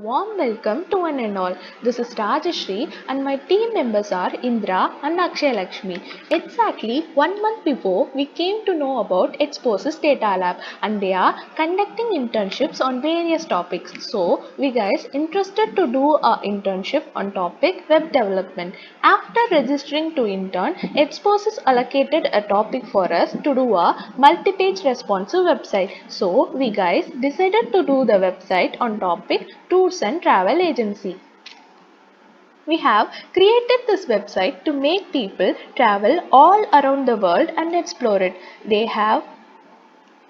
Warm welcome to one and all. This is Rajashri and my team members are Indra and Akshay Lakshmi. Exactly 1 month before we came to know about Exposys Data Lab and they are conducting internships on various topics. So we guys interested to do a internship on topic web development. After registering to intern, Exposys allocated a topic for us to do a multi-page responsive website. So we guys decided to do the website on topic tours and travel agency. We have created this website to make people travel all around the world and explore it. They have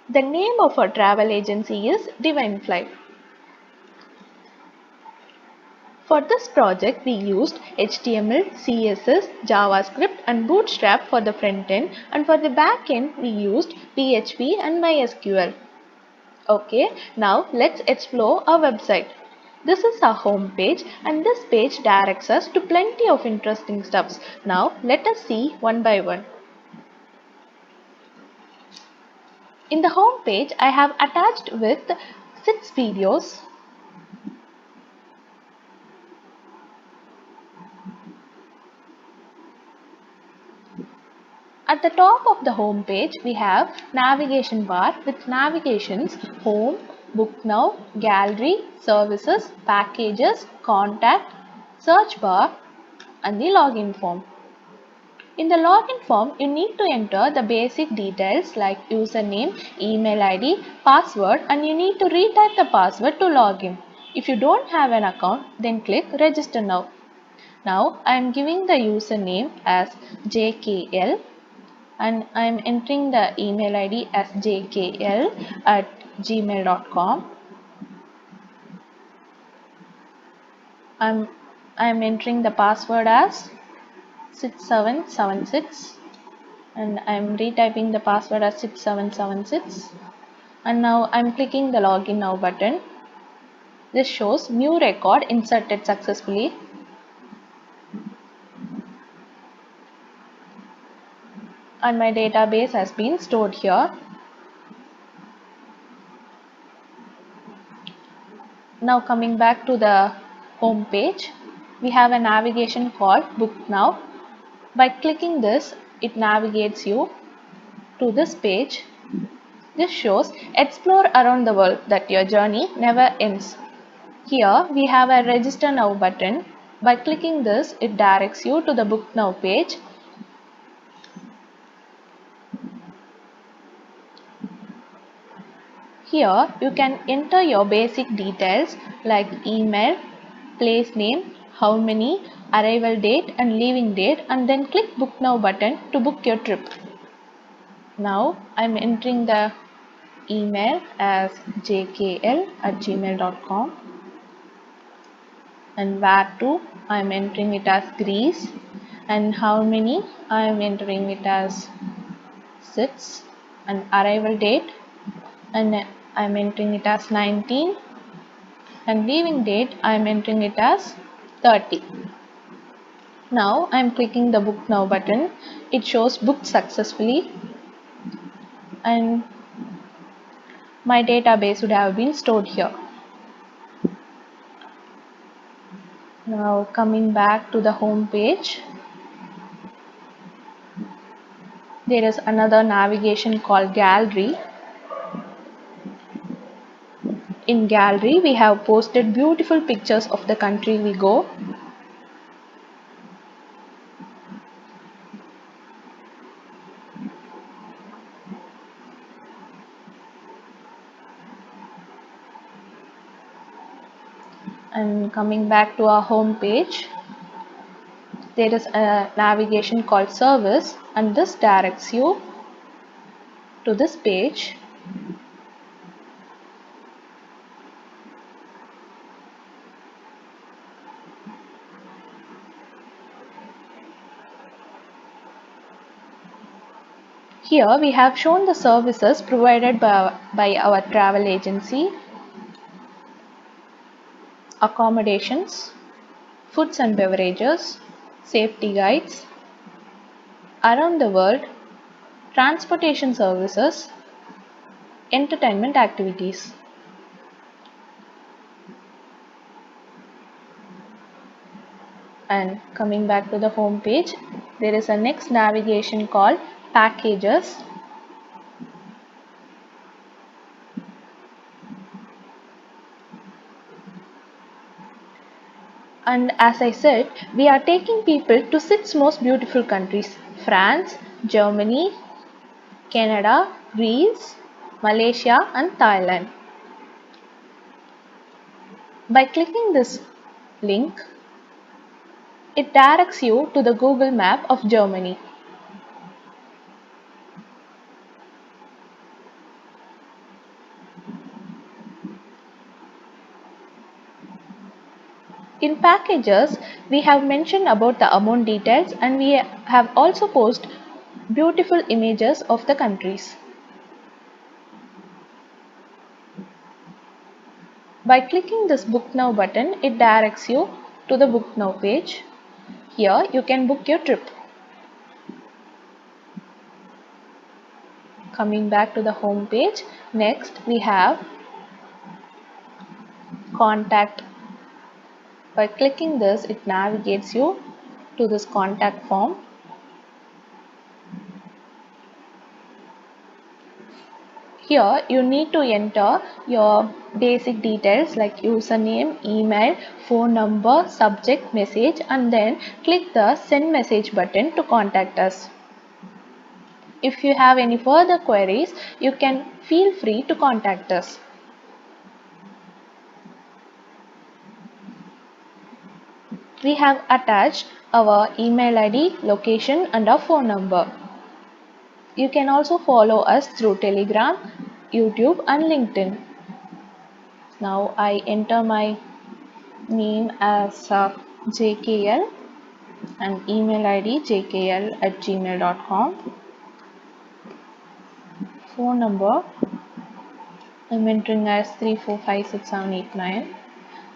the name of our travel agency is Divinefly. For this project, we used HTML, CSS, JavaScript and Bootstrap for the front end, and for the back end, we used PHP and MySQL. Okay, now let's explore our website. This is our home page and this page directs us to plenty of interesting stuffs. Now let us see one by one. In the home page, I have attached with 6 videos. At the top of the home page, we have navigation bar with navigations, home, book now, gallery, services, packages, contact, search bar and the login form. In the login form, you need to enter the basic details like username, email ID, password and you need to retype the password to login. If you don't have an account, then click register now. Now I am giving the username as JKL and I am entering the email ID as jkl@gmail.com. I am entering the password as 6776 and I am retyping the password as 6776 and now I am clicking the login now button. This shows new record inserted successfully. And my database has been stored here. Now coming back to the home page, we have a navigation called Book Now. By clicking this, it navigates you to this page. This shows explore around the world, that your journey never ends. Here we have a register now button. By clicking this, it directs you to the Book Now page. Here you can enter your basic details like email, place name, how many, arrival date and leaving date and then click Book Now button to book your trip. Now I am entering the email as jkl@gmail.com and where to I am entering it as Greece and how many I am entering it as 6 and arrival date and I am entering it as 19 and leaving date I am entering it as 30. Now I am clicking the Book Now button. It shows booked successfully and my database would have been stored here. Now coming back to the home page, there is another navigation called Gallery. In Gallery, we have posted beautiful pictures of the country we go. And coming back to our home page, there is a navigation called Service and this directs you to this page. Here we have shown the services provided by our travel agency, accommodations, foods and beverages, safety guides, around the world, transportation services, entertainment activities. And coming back to the home page, there is a next navigation called packages. And as I said, we are taking people to 6 most beautiful countries: France, Germany, Canada, Greece, Malaysia and Thailand. By clicking this link, it directs you to the Google map of Germany. In packages, we have mentioned about the amount details, and we have also posted beautiful images of the countries. By clicking this Book Now button, it directs you to the Book Now page. Here you can book your trip. Coming back to the home page, next we have Contact. By clicking this, it navigates you to this contact form. Here you need to enter your basic details like username, email, phone number, subject, message, and then click the send message button to contact us. If you have any further queries, you can feel free to contact us. We have attached our email ID, location and our phone number. You can also follow us through Telegram, YouTube and LinkedIn. Now I enter my name as JKL and email ID jkl@gmail.com. Phone number I'm entering as 3456789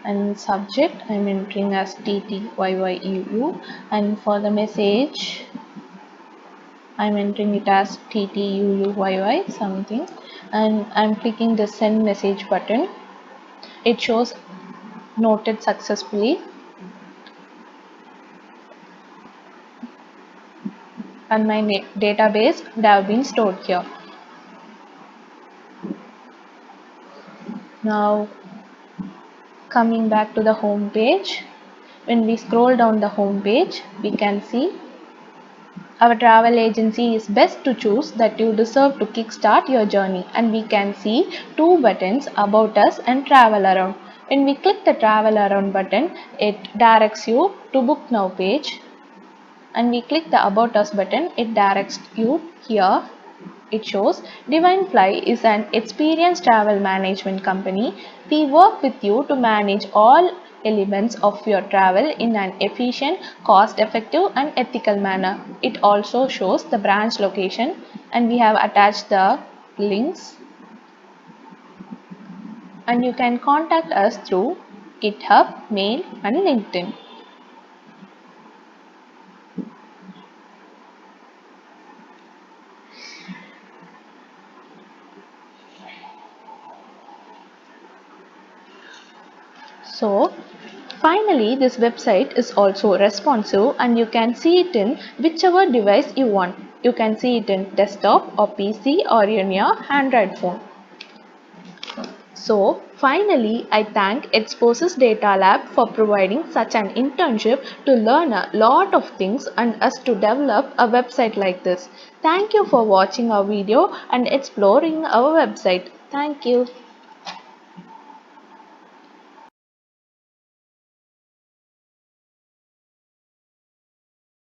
and subject I'm entering as TTYYUU, and for the message I'm entering it as TTUUYY something, and I'm clicking the send message button. It shows noted successfully, and my database would have been stored here. Now coming back to the home page, when we scroll down the home page, we can see our travel agency is best to choose that you deserve to kickstart your journey, and we can see two buttons, about us and travel around. When we click the travel around button, it directs you to book now page, and we click the about us button, it directs you here. It shows Divine Fly is an experienced travel management company. We work with you to manage all elements of your travel in an efficient, cost effective and ethical manner. It also shows the branch location, and we have attached the links, and you can contact us through GitHub, mail and LinkedIn. So finally, this website is also responsive, and you can see it in whichever device you want. You can see it in desktop or PC or in your Android phone. So finally, I thank Exposys Data Lab for providing such an internship to learn a lot of things and us to develop a website like this. Thank you for watching our video and exploring our website. Thank you.